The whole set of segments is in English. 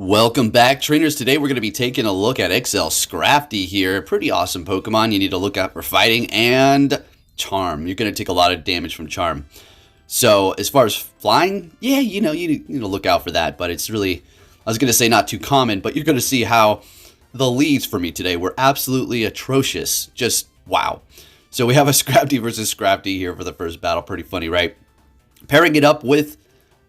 Welcome back, trainers. Today we're going to be taking a look at XL Scrafty here. Pretty awesome Pokemon you need to look out for fighting, and Charm. You're going to take a lot of damage from Charm. So as far as flying, yeah, you need to look out for that, but it's really, I was going to say not too common, but you're going to see how the leads for me today were absolutely atrocious. Just wow. So we have a Scrafty versus Scrafty here for the first battle. Pretty funny, right? Pairing it up with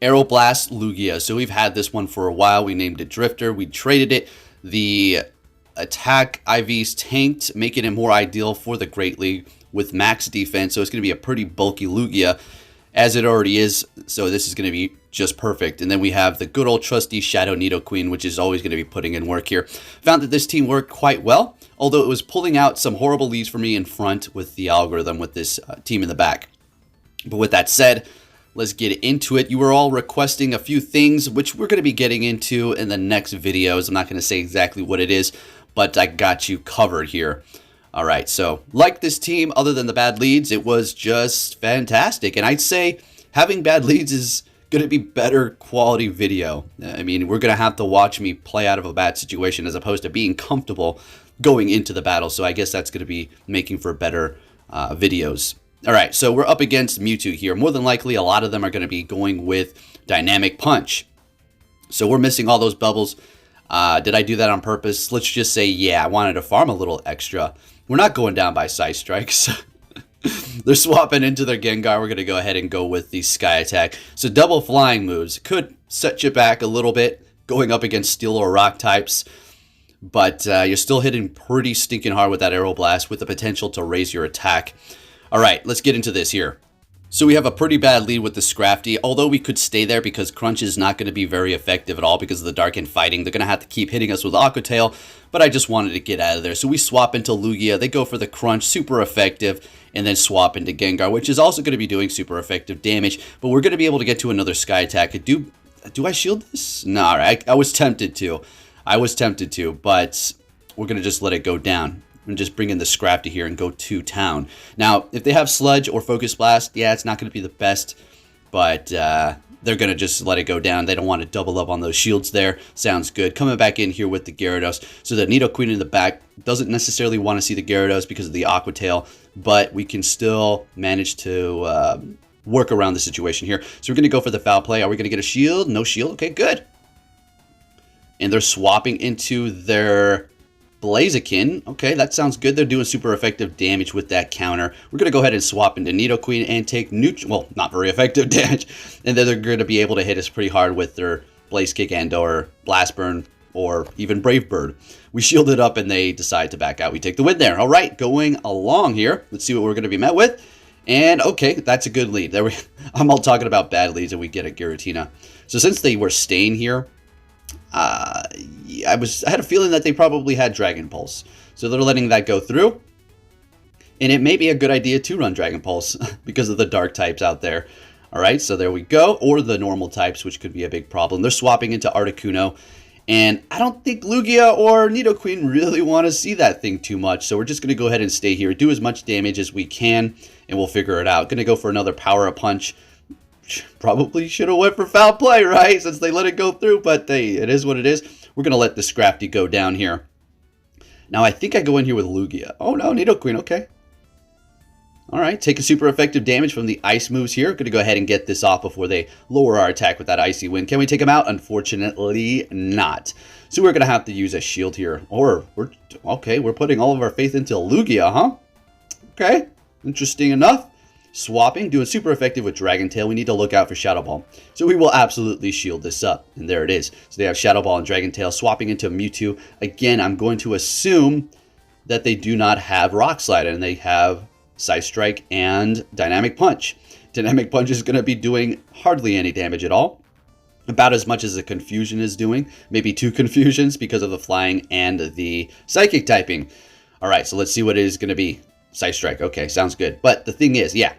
Aeroblast Lugia. So we've had this one for a while. We named it Drifter. We traded it. The attack IVs tanked, making it more ideal for the Great League with max defense. So it's going to be a pretty bulky Lugia, as it already is. So this is going to be just perfect. And then we have the good old trusty Shadow Nidoqueen, which is always going to be putting in work here. Found that this team worked quite well, although it was pulling out some horrible leads for me in front with the algorithm with this team in the back. But with that said, let's get into it. You were all requesting a few things, which we're going to be getting into in the next videos. I'm not going to say exactly what it is, but I got you covered here. All right, so like this team, other than the bad leads, it was just fantastic. And I'd say having bad leads is going to be better quality video. I mean, we're going to have to watch me play out of a bad situation as opposed to being comfortable going into the battle. So I guess that's going to be making for better videos. All right, so we're up against Mewtwo here. More than likely, a lot of them are going to be going with Dynamic Punch. So we're missing all those bubbles. Did I do that on purpose? Let's just say, yeah, I wanted to farm a little extra. We're not going down by Side Strikes. They're swapping into their Gengar. We're going to go ahead and go with the Sky Attack. So double flying moves could set you back a little bit going up against Steel or Rock types. But you're still hitting pretty stinking hard with that Aeroblast with the potential to raise your attack. All right, let's get into this here. So we have a pretty bad lead with the Scrafty, although we could stay there because Crunch is not going to be very effective at all because of the Dark and Fighting. They're going to have to keep hitting us with Aqua Tail, but I just wanted to get out of there. So we swap into Lugia. They go for the Crunch, super effective, and then swap into Gengar, which is also going to be doing super effective damage. But we're going to be able to get to another Sky Attack. Do I shield this? No, I was tempted to. But we're going to just let it go down. And just bring in the Scrafty here and go to town. Now, if they have Sludge or Focus Blast, yeah, it's not going to be the best, but they're going to just let it go down. They don't want to double up on those shields there. Sounds good. Coming back in here with the Gyarados. So the Nidoqueen in the back doesn't necessarily want to see the Gyarados because of the Aqua Tail, but we can still manage to work around the situation here. So we're going to go for the foul play. Are we going to get a shield? No shield. Okay, good. And they're swapping into their Blaziken. Okay, that sounds good. They're doing super effective damage with that counter. We're going to go ahead and swap into Nidoqueen and take well, not very effective damage. And then they're going to be able to hit us pretty hard with their Blaze Kick and or Blast Burn or even Brave Bird. We shield it up and they decide to back out. We take the win there. All right, going along here. Let's see what we're going to be met with. And okay, that's a good lead. I'm all talking about bad leads and we get a Giratina. So since they were staying here, I had a feeling that they probably had Dragon Pulse. So they're letting that go through. And it may be a good idea to run Dragon Pulse because of the dark types out there. Alright, so there we go. Or the normal types, which could be a big problem. They're swapping into Articuno. And I don't think Lugia or Nidoqueen really want to see that thing too much. So we're just going to go ahead and stay here. Do as much damage as we can. And we'll figure it out. Going to go for another Power-Up Punch. Probably should have went for foul play, right? Since they let it go through, but hey, it is what it is. We're going to let the Scrafty go down here. Now, I think I go in here with Lugia. Oh, no, Nidoqueen, okay. All right, taking super effective damage from the ice moves here. Going to go ahead and get this off before they lower our attack with that Icy Wind. Can we take him out? Unfortunately, not. So we're going to have to use a shield here. Or, we're putting all of our faith into Lugia, huh? Okay, interesting enough. Swapping, doing super effective with Dragon Tail. We need to look out for Shadow Ball. So we will absolutely shield this up. And there it is. So they have Shadow Ball and Dragon Tail swapping into Mewtwo. Again, I'm going to assume that they do not have Rock Slide and they have Side Strike and Dynamic Punch. Dynamic Punch is going to be doing hardly any damage at all. About as much as the Confusion is doing. Maybe 2 Confusions because of the Flying and the Psychic typing. Alright, so let's see what it is going to be. Side Strike. Okay, sounds good. But the thing is, yeah,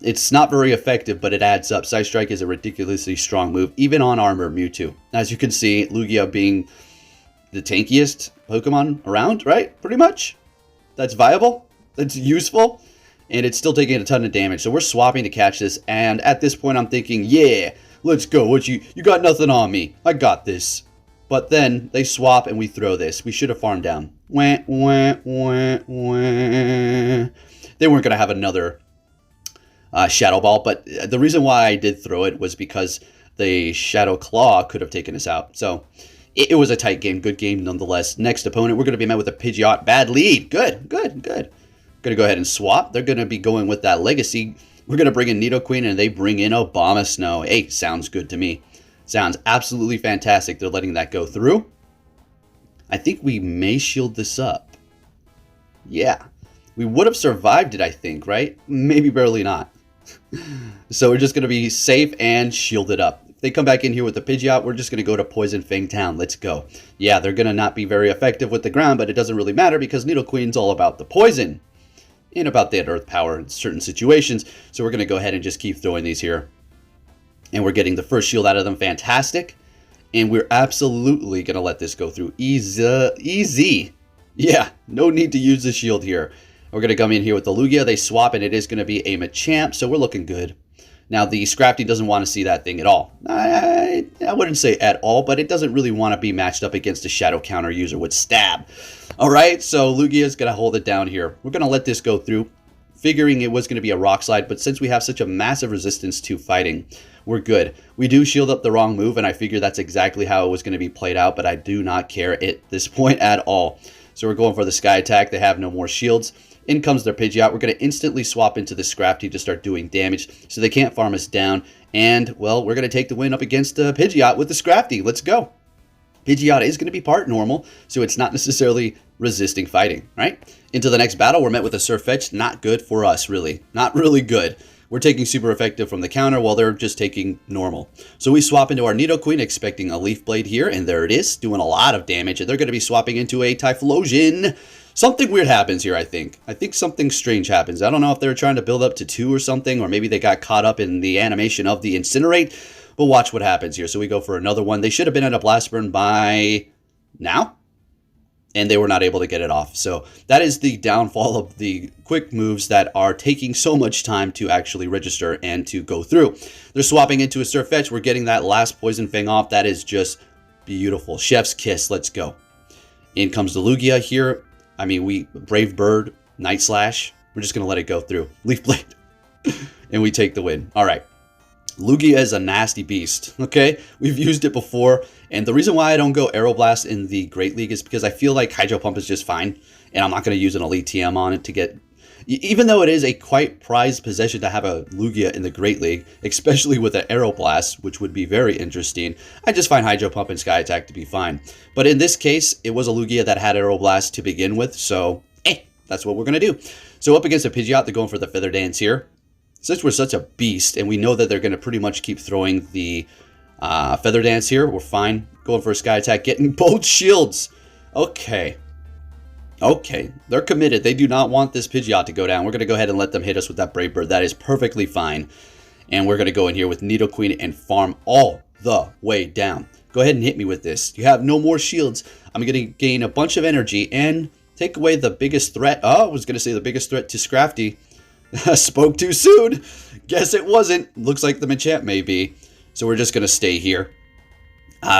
it's not very effective, but it adds up. Side Strike is a ridiculously strong move, even on Armor Mewtwo. As you can see, Lugia being the tankiest Pokemon around, right? Pretty much. That's viable. That's useful. And it's still taking a ton of damage. So we're swapping to catch this. And at this point, I'm thinking, yeah, let's go. You got nothing on me. I got this. But then they swap and we throw this. We should have farmed down. Wah, wah, wah, wah. They weren't going to have another Shadow Ball, but the reason why I did throw it was because the Shadow Claw could have taken us out. So it was a tight game, good game nonetheless. Next opponent, we're going to be met with a Pidgeot. Bad lead. Good, good, good. Going to go ahead and swap. They're going to be going with that Legacy. We're going to bring in Nidoqueen, and they bring in Abomasnow. Hey, sounds good to me. Sounds absolutely fantastic. They're letting that go through. I think we may shield this up. Yeah. We would have survived it, I think, right? Maybe barely not. So we're just going to be safe and shielded up. If they come back in here with the Pidgeot, we're just going to go to Poison Fang Town. Let's go. Yeah, they're going to not be very effective with the ground, but it doesn't really matter because Nidoqueen's all about the poison and about that earth power in certain situations. So we're going to go ahead and just keep throwing these here. And we're getting the first shield out of them. Fantastic. And we're absolutely going to let this go through. Easy. Yeah, no need to use the shield here. We're going to come in here with the Lugia. They swap, and it is going to be a Machamp, so we're looking good. Now, the Scrafty doesn't want to see that thing at all. I wouldn't say at all, but it doesn't really want to be matched up against a Shadow Counter user with Stab. All right, so Lugia is going to hold it down here. We're going to let this go through, figuring it was going to be a Rock Slide, but since we have such a massive resistance to fighting, we're good. We do shield up the wrong move, and I figure that's exactly how it was going to be played out, but I do not care at this point at all. So we're going for the Sky Attack. They have no more shields. In comes their Pidgeot. We're going to instantly swap into the Scrafty to start doing damage so they can't farm us down. And, well, we're going to take the win up against Pidgeot with the Scrafty. Let's go. Pidgeot is going to be part normal, so it's not necessarily resisting fighting, right? Into the next battle, we're met with a Sirfetch'd. Not good for us, really. Not really good. We're taking super effective from the counter while they're just taking normal. So we swap into our Nidoqueen, expecting a Leaf Blade here, and there it is, doing a lot of damage. And they're going to be swapping into a Typhlosion. Something weird happens here, I think. I think something strange happens. I don't know if they were trying to build up to 2 or something, or maybe they got caught up in the animation of the Incinerate. But watch what happens here. So we go for another one. They should have been at a Blast Burn by now, and they were not able to get it off. So that is the downfall of the quick moves that are taking so much time to actually register and to go through. They're swapping into a Sirfetch'd. We're getting that last Poison Fang off. That is just beautiful. Chef's kiss. Let's go. In comes the Lugia here. I mean, Brave Bird, Night Slash. We're just going to let it go through. Leaf Blade. And we take the win. All right. Lugia is a nasty beast, okay? We've used it before, and the reason why I don't go Aeroblast in the Great League is because I feel like Hydro Pump is just fine, and I'm not going to use an Elite TM on it to get... Even though it is a quite prized possession to have a Lugia in the Great League, especially with an Aeroblast, which would be very interesting, I just find Hydro Pump and Sky Attack to be fine. But in this case, it was a Lugia that had Aeroblast to begin with, so that's what we're going to do. So up against a Pidgeot, they're going for the Feather Dance here. Since we're such a beast, and we know that they're going to pretty much keep throwing the Feather Dance here, we're fine. Going for a Sky Attack, getting both shields. Okay. Okay, they're committed. They do not want this Pidgeot to go down. We're going to go ahead and let them hit us with that Brave Bird. That is perfectly fine. And we're going to go in here with Nidoqueen and farm all the way down. Go ahead and hit me with this. You have no more shields. I'm going to gain a bunch of energy and take away the biggest threat. Oh, I was going to say the biggest threat to Scrafty. Spoke too soon. Guess it wasn't. Looks like the Machamp may be. So we're just going to stay here.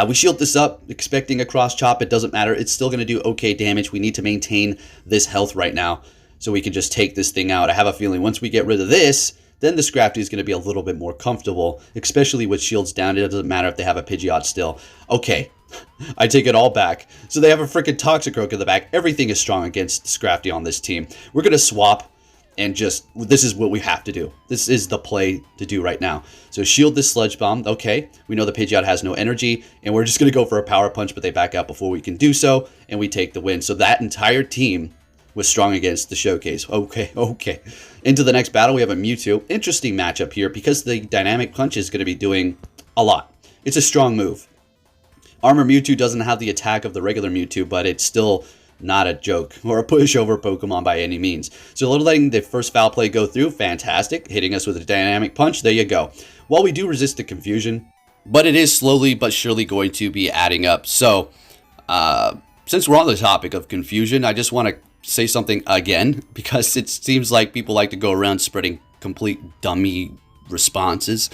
We shield this up, expecting a cross chop. It doesn't matter. It's still going to do okay damage. We need to maintain this health right now so we can just take this thing out. I have a feeling once we get rid of this, then the Scrafty is going to be a little bit more comfortable, especially with shields down. It doesn't matter if they have a Pidgeot still. Okay, I take it all back. So they have a freaking Toxicroak in the back. Everything is strong against Scrafty on this team. We're going to swap. And just, this is what we have to do. This is the play to do right now. So shield this Sludge Bomb. Okay, we know the Pidgeot has no energy. And we're just going to go for a Power Punch, but they back out before we can do so. And we take the win. So that entire team was strong against the Showcase. Okay. Into the next battle, we have a Mewtwo. Interesting matchup here because the Dynamic Punch is going to be doing a lot. It's a strong move. Armor Mewtwo doesn't have the attack of the regular Mewtwo, but it's still... not a joke or a pushover Pokemon by any means. So letting the first foul play go through, fantastic. Hitting us with a Dynamic Punch, there you go. While we do resist the confusion, but it is slowly but surely going to be adding up. So, since we're on the topic of confusion, I just want to say something again, because it seems like people like to go around spreading complete dummy responses.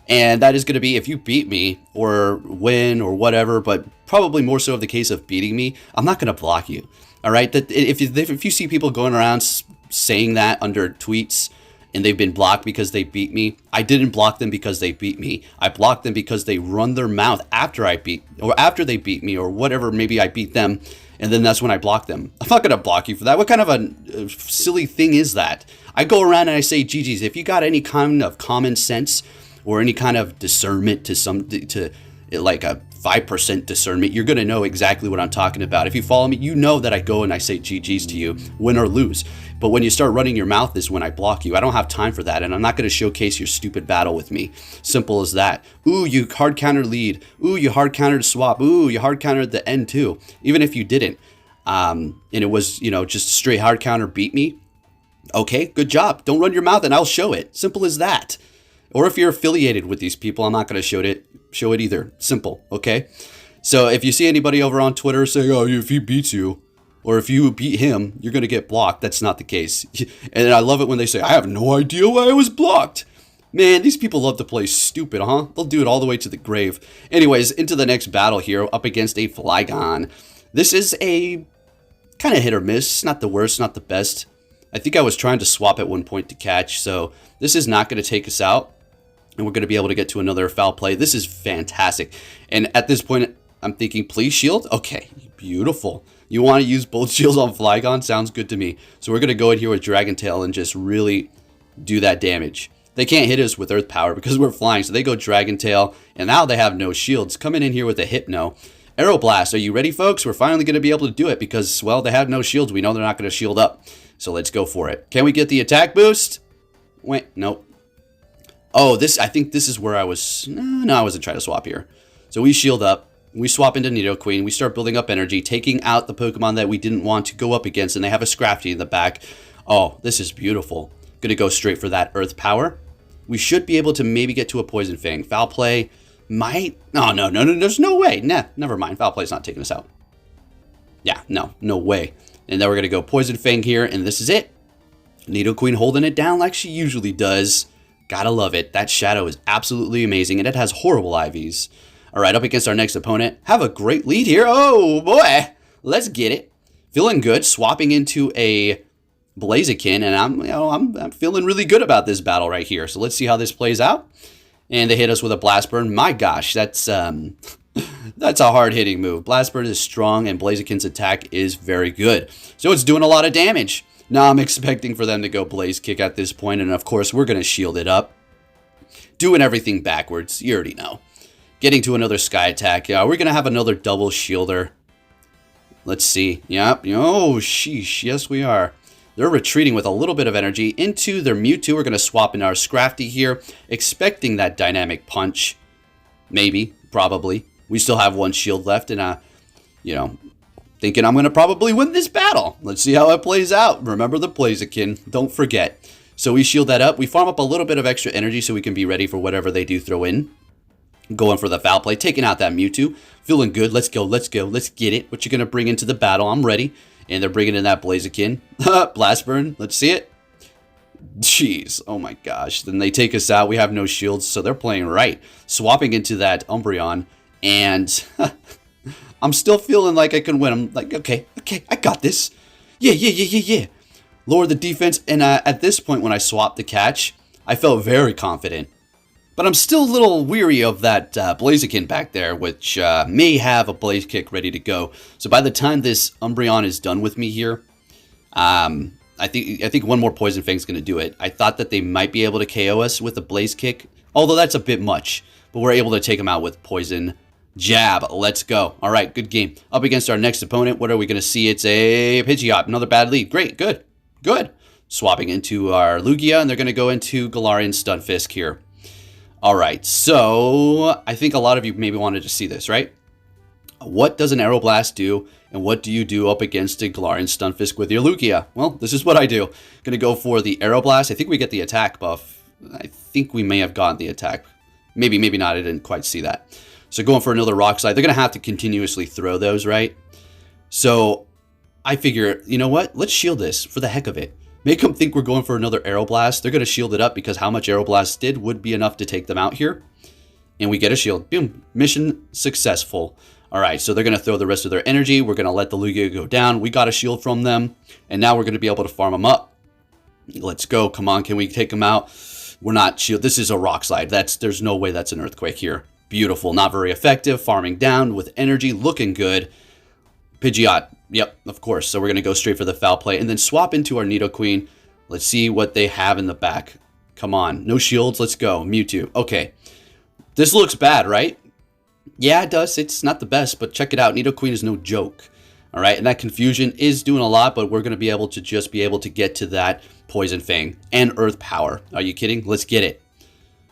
And that is going to be if you beat me or win or whatever, but probably more so of the case of beating me, I'm not going to block you. All right? That if you see people going around saying that under tweets and they've been blocked because they beat me, I didn't block them because they beat me. I blocked them because they run their mouth after they beat me, or whatever, maybe I beat them, and then that's when I block them. I'm not going to block you for that. What kind of a silly thing is that? I go around and I say, GG's, if you got any kind of common sense or any kind of discernment to like a 5% discernment, you're going to know exactly what I'm talking about. If you follow me, you know that I go and I say GG's to you, win or lose. But when you start running your mouth is when I block you. I don't have time for that, and I'm not going to showcase your stupid battle with me. Simple as that. Ooh, you hard countered lead. Ooh, you hard countered swap. Ooh, you hard countered the end too. Even if you didn't, and it was, you know, just straight hard counter beat me. Okay, good job. Don't run your mouth and I'll show it. Simple as that. Or if you're affiliated with these people, I'm not going to show it either. Simple, okay? So if you see anybody over on Twitter saying, oh, if he beats you, or if you beat him, you're going to get blocked. That's not the case. And I love it when they say, I have no idea why I was blocked. Man, these people love to play stupid, huh? They'll do it all the way to the grave. Anyways, into the next battle here, up against a Flygon. This is a kind of hit or miss. Not the worst, not the best. I think I was trying to swap at one point to catch, so this is not going to take us out. And we're going to be able to get to another foul play. This is fantastic. And at this point, I'm thinking, please shield? Okay, beautiful. You want to use both shields on Flygon? Sounds good to me. So we're going to go in here with Dragon Tail and just really do that damage. They can't hit us with Earth Power because we're flying, so they go Dragon Tail, and now they have no shields. Coming in here with a Hypno. Aeroblast, are you ready, folks? We're finally going to be able to do it because, well, they have no shields. We know they're not going to shield up. So let's go for it. Can we get the attack boost? Wait, nope. Oh, I think this is where I was... No, I wasn't trying to swap here. So we shield up. We swap into Nidoqueen. We start building up energy, taking out the Pokemon that we didn't want to go up against, and they have a Scrafty in the back. Oh, this is beautiful. Gonna go straight for that Earth Power. We should be able to maybe get to a Poison Fang. Foul Play might... No, there's no way. Nah, never mind. Foul Play's not taking us out. Yeah, no way. And then we're gonna go Poison Fang here, and this is it. Nidoqueen holding it down like she usually does. Gotta love it. That Shadow is absolutely amazing, and it has horrible IVs. All right, up against our next opponent. Have a great lead here. Oh, boy. Let's get it. Feeling good. Swapping into a Blaziken, and I'm feeling really good about this battle right here. So let's see how this plays out. And they hit us with a Blast Burn. My gosh, that's that's a hard-hitting move. Blast Burn is strong, and Blaziken's attack is very good. So it's doing a lot of damage. Now I'm expecting for them to go Blaze Kick at this point, and of course we're going to shield it up. Doing everything backwards, you already know. Getting to another Sky Attack. Yeah, we're going to have another double shielder. Let's see. Yep. Oh, sheesh. Yes, we are. They're retreating with a little bit of energy into their Mewtwo. We're going to swap in our Scrafty here, expecting that Dynamic Punch. Maybe. Probably. We still have one shield left, and, thinking I'm going to probably win this battle. Let's see how it plays out. Remember the Blaziken. Don't forget. So we shield that up. We farm up a little bit of extra energy so we can be ready for whatever they do throw in. Going for the foul play. Taking out that Mewtwo. Feeling good. Let's go. Let's go. Let's get it. What you going to bring into the battle? I'm ready. And they're bringing in that Blaziken. Blast Burn. Let's see it. Jeez. Oh my gosh. Then they take us out. We have no shields. So they're playing right. Swapping into that Umbreon. And... I'm still feeling like I can win. I'm like, okay, I got this. Yeah. Lower the defense. And at this point, when I swapped the catch, I felt very confident. But I'm still a little weary of that Blaziken back there, which may have a Blaze Kick ready to go. So by the time this Umbreon is done with me here, I think one more Poison Fang is going to do it. I thought that they might be able to KO us with a Blaze Kick, although that's a bit much. But we're able to take them out with Poison Jab. Let's go. All right, good game. Up against our next opponent, what are we going to see? It's a Pidgeot. Another bad lead. Great, good. Swapping into our Lugia, and they're going to go into Galarian Stunfisk here. All right, so I think a lot of you maybe wanted to see this, right? What does an Aeroblast do, and what do you do up against a Galarian Stunfisk with your Lugia? Well, this is what I do. Going to go for the Aeroblast. I think we get the attack buff. I think we may have gotten the attack. Maybe not. I didn't quite see that. So going for another Rock Slide. They're going to have to continuously throw those, right? So I figure, you know what? Let's shield this for the heck of it. Make them think we're going for another Aeroblast. They're going to shield it up because how much Aeroblast did would be enough to take them out here. And we get a shield. Boom. Mission successful. All right, so they're going to throw the rest of their energy. We're going to let the Lugia go down. We got a shield from them, and now we're going to be able to farm them up. Let's go. Come on, can we take them out? We're not shield. This is a rock slide. There's no way that's an earthquake here. Beautiful. Not very effective. Farming down with energy. Looking good. Pidgeot. Yep, of course. So we're going to go straight for the foul play and then swap into our Nidoqueen. Let's see what they have in the back. Come on. No shields. Let's go. Mewtwo. Okay. This looks bad, right? Yeah, it does. It's not the best, but check it out. Nidoqueen is no joke. All right, and that confusion is doing a lot, but we're going to be able to just be able to get to that Poison Fang and Earth Power. Are you kidding? Let's get it.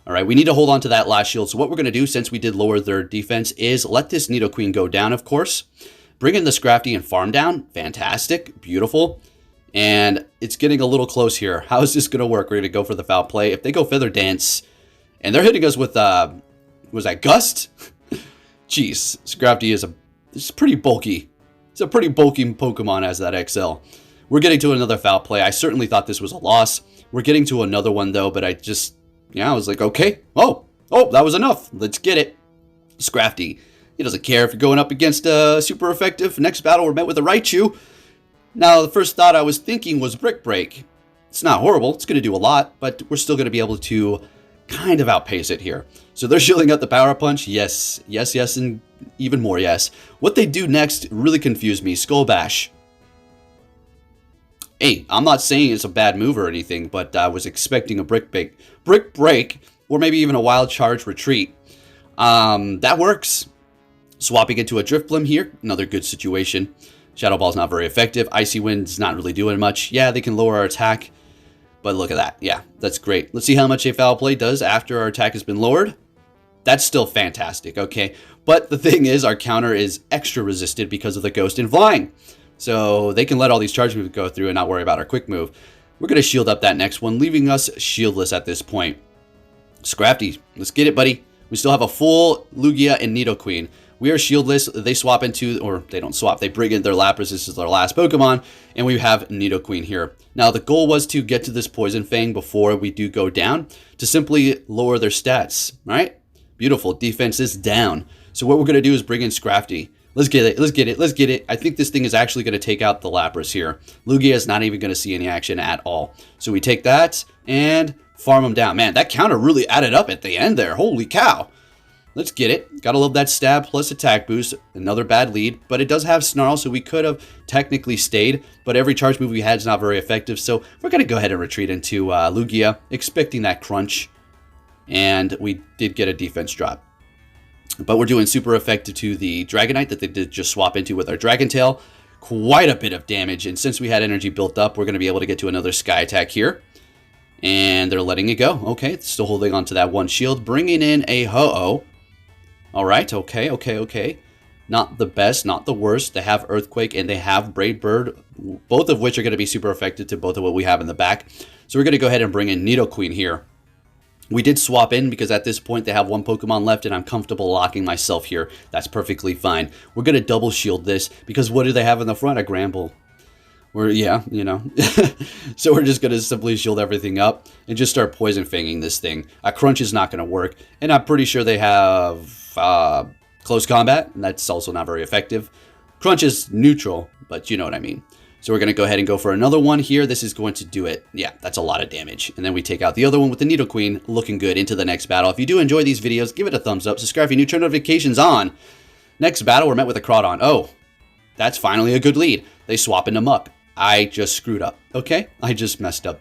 All right, we need to hold on to that last shield. So what we're going to do, since we did lower their defense, is let this Nidoqueen go down, of course. Bring in the Scrafty and farm down. Fantastic. Beautiful. And it's getting a little close here. How is this going to work? We're going to go for the foul play. If they go Feather Dance, and they're hitting us with, was that Gust? Jeez, Scrafty is pretty bulky. It's a pretty bulky Pokemon as that XL. We're getting to another foul play. I certainly thought this was a loss. We're getting to another one, though, but I was like, okay. Oh, that was enough. Let's get it. Scrafty. He doesn't care if you're going up against super effective. Next battle, we're met with a Raichu. Now, the first thought I was thinking was Brick Break. It's not horrible. It's going to do a lot, but we're still going to be able to kind of outpace it here. So they're shielding up the Power Punch. Yes, and even more yes. What they do next really confused me. Skull Bash. Hey, I'm not saying it's a bad move or anything, but I was expecting a Brick Break, or maybe even a Wild Charge Retreat. That works. Swapping into a Drifblim here, another good situation. Shadow Ball's not very effective. Icy Wind's not really doing much. Yeah, they can lower our attack, but look at that. Yeah, that's great. Let's see how much a foul play does after our attack has been lowered. That's still fantastic, okay? But the thing is, our counter is extra resisted because of the Ghost and Flying. So they can let all these charge moves go through and not worry about our quick move. We're going to shield up that next one, leaving us shieldless at this point. Scrafty, let's get it, buddy. We still have a full Lugia and Nidoqueen. We are shieldless. They swap into, or they don't swap, they bring in their Lapras. This is their last Pokemon, and we have Nidoqueen here. Now, the goal was to get to this Poison Fang before we do go down, to simply lower their stats, right? Beautiful. Defense is down. So what we're going to do is bring in Scrafty. Let's get it. I think this thing is actually going to take out the Lapras here. Lugia is not even going to see any action at all. So we take that and farm them down. Man, that counter really added up at the end there. Holy cow. Let's get it. Gotta love that stab plus attack boost. Another bad lead, but it does have Snarl, so we could have technically stayed, but every charge move we had is not very effective, so we're gonna go ahead and retreat into Lugia, expecting that crunch, and we did get a defense drop. But we're doing super effective to the Dragonite that they did just swap into with our Dragon Tail. Quite a bit of damage, and since we had energy built up, we're gonna be able to get to another Sky Attack here. And they're letting it go. Okay, still holding on to that one shield, bringing in a Ho-Oh. All right, okay. Not the best, not the worst. They have Earthquake and they have Brave Bird, both of which are going to be super effective to both of what we have in the back. So we're going to go ahead and bring in Nidoqueen here. We did swap in because at this point they have one Pokemon left and I'm comfortable locking myself here. That's perfectly fine. We're going to double shield this because what do they have in the front? A Gramble. Yeah, you know. So we're just going to simply shield everything up and just start Poison Fanging this thing. A Crunch is not going to work. And I'm pretty sure they have Close Combat, and that's also not very effective. Crunch is neutral, but you know what I mean. So we're going to go ahead and go for another one here. This is going to do it. Yeah, that's a lot of damage. And then we take out the other one with the Nidoqueen, looking good into the next battle. If you do enjoy these videos, give it a thumbs up. Subscribe if you're new, turn notifications on. Next battle, we're met with a Crawdaunt. Oh, that's finally a good lead. They swapping them up. I just screwed up, okay? I just messed up.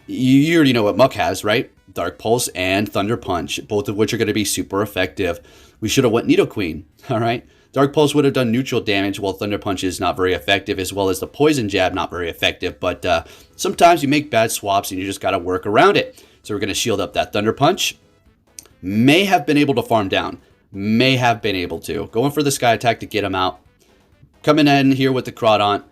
You already know what Muck has, right? Dark Pulse and Thunder Punch, both of which are going to be super effective. We should have went Nidoqueen, all right? Dark Pulse would have done neutral damage, while Thunder Punch is not very effective, as well as the Poison Jab, not very effective. But sometimes you make bad swaps and you just got to work around it. So we're going to shield up that Thunder Punch. May have been able to farm down. May have been able to. Going for the Sky Attack to get him out. Coming in here with the Crawdaunt.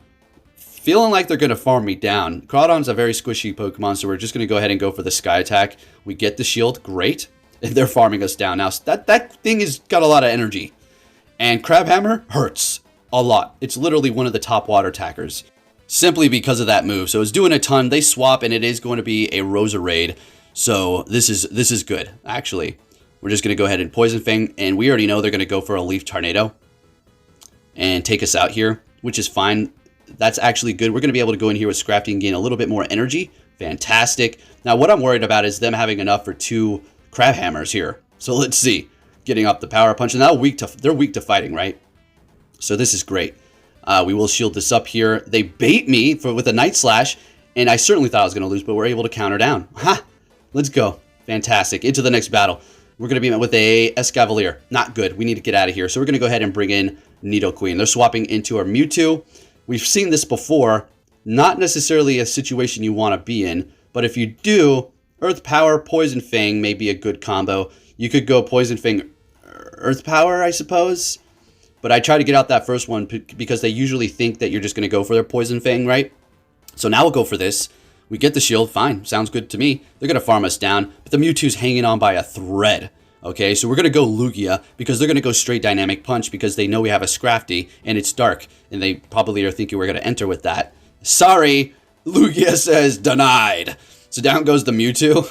Feeling like they're going to farm me down. Crawdaunt's a very squishy Pokemon, so we're just going to go ahead and go for the Sky Attack. We get the shield, great. And they're farming us down. Now, that thing has got a lot of energy. And Crabhammer hurts a lot. It's literally one of the top water attackers. Simply because of that move. So it's doing a ton. They swap, and it is going to be a Roserade. So this is good, actually. We're just going to go ahead and Poison Fang, and we already know they're going to go for a Leaf Tornado and take us out here, which is fine. That's actually good. We're going to be able to go in here with Scrafty and gain a little bit more energy. Fantastic. Now, what I'm worried about is them having enough for 2 Crab Hammers here. So let's see. Getting up the Power Punch, and they're weak to fighting, right? So this is great. We will shield this up here. They bait me with a Night Slash, and I certainly thought I was going to lose, but we're able to counter down. Ha! Let's go. Fantastic. Into the next battle. We're going to be met with a Escavalier. Not good. We need to get out of here. So we're going to go ahead and bring in Nidoqueen. They're swapping into our Mewtwo. We've seen this before. Not necessarily a situation you want to be in, but if you do, Earth Power, Poison Fang may be a good combo. You could go Poison Fang, Earth Power, I suppose. But I try to get out that first one because they usually think that you're just going to go for their Poison Fang, right? So now we'll go for this. We get the shield. Fine. Sounds good to me. They're going to farm us down. But the Mewtwo's hanging on by a thread. Okay, so we're going to go Lugia because they're going to go straight Dynamic Punch because they know we have a Scrafty and it's dark. And they probably are thinking we're going to enter with that. Sorry. Lugia says denied. So down goes the Mewtwo.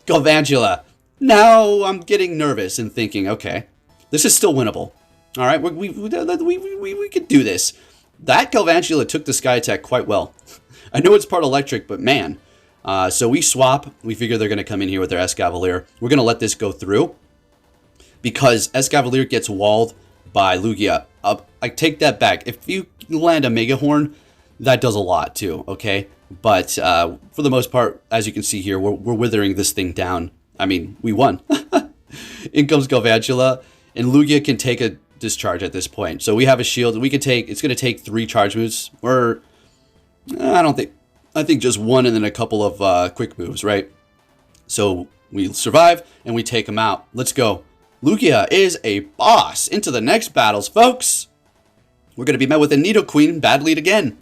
Galvantula. Now I'm getting nervous and thinking, okay, this is still winnable. All right, we could do this. That Galvantula took the Sky Attack quite well. I know it's part electric, but man. So we swap. We figure they're going to come in here with their Escavalier. We're going to let this go through because Escavalier gets walled by Lugia. I take that back. If you land a Mega Horn, that does a lot too, okay? But for the most part, as you can see here, we're withering this thing down. I mean, we won. In comes Galvantula, and Lugia can take a discharge at this point. So we have a shield. We can take. It's going to take 3 charge moves, or I think just 1 and then a couple of quick moves, right? So we survive and we take him out. Let's go. Lugia is a boss. Into the next battles, folks. We're going to be met with a Nidoqueen. Bad lead again.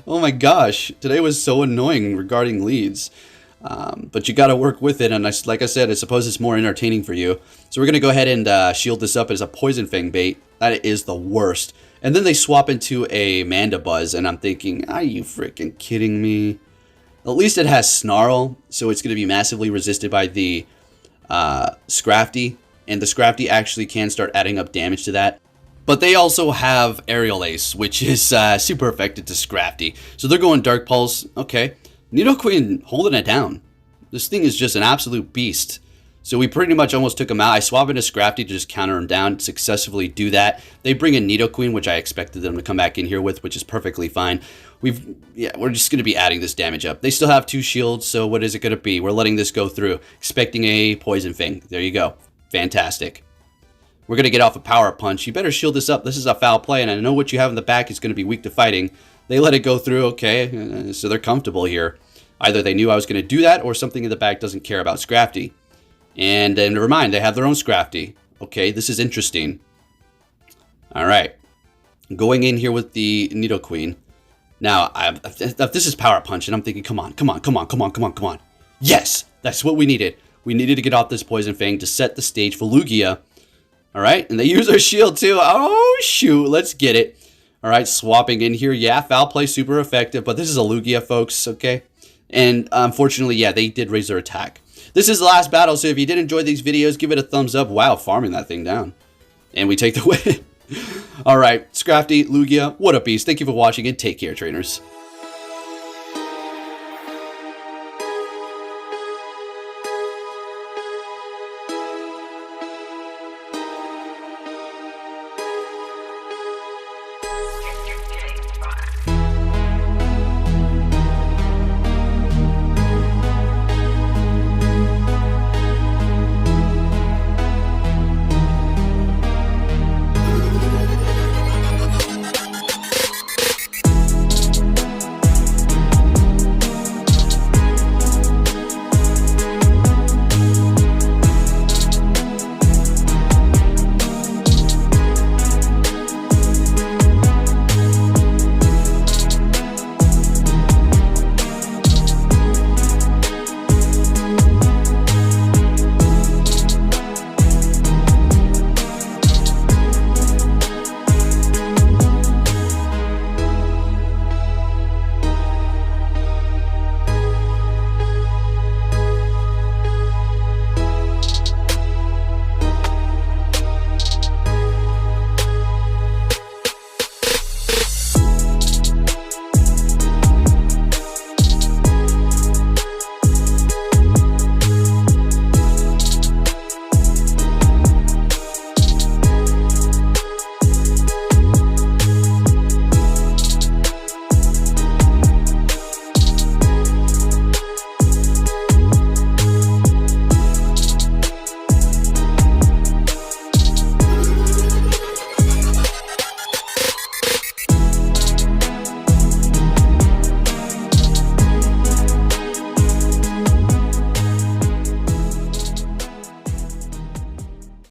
Oh my gosh. Today was so annoying regarding leads. But you got to work with it. And like I said, I suppose it's more entertaining for you. So we're going to go ahead and shield this up as a Poison Fang bait. That is the worst. And then they swap into a Mandibuzz. And I'm thinking, are you freaking kidding me? At least it has Snarl. So it's going to be massively resisted by the Scrafty. And the Scrafty actually can start adding up damage to that. But they also have Aerial Ace, which is super effective to Scrafty. So they're going Dark Pulse. Okay. Nidoqueen holding it down. This thing is just an absolute beast. So we pretty much almost took him out. I swap into Scrafty to just counter him down, successfully do that. They bring in Nidoqueen, which I expected them to come back in here with, which is perfectly fine. We're just going to be adding this damage up. They still have 2 shields, so what is it going to be? We're letting this go through, expecting a Poison Fang. There you go. Fantastic. We're going to get off a Power Punch. You better shield this up. This is a foul play, and I know what you have in the back is going to be weak to fighting. They let it go through, okay, so they're comfortable here. Either they knew I was going to do that, or something in the back doesn't care about Scrafty. And never mind, they have their own Scrafty. Okay, this is interesting. All right. Going in here with the Nidoqueen. Now, if this is Power Punch, and I'm thinking, come on. Yes, that's what we needed. We needed to get off this Poison Fang to set the stage for Lugia. All right, and they use our shield too. Oh, shoot, let's get it. All right, swapping in here. Yeah, foul play, super effective, but this is a Lugia, folks, okay? And unfortunately, yeah, they did raise their attack. This is the last battle, so if you did enjoy these videos, give it a thumbs up. Wow, farming that thing down. And we take the win. All right, Scrafty, Lugia, what a beast. Thank you for watching, and take care, trainers.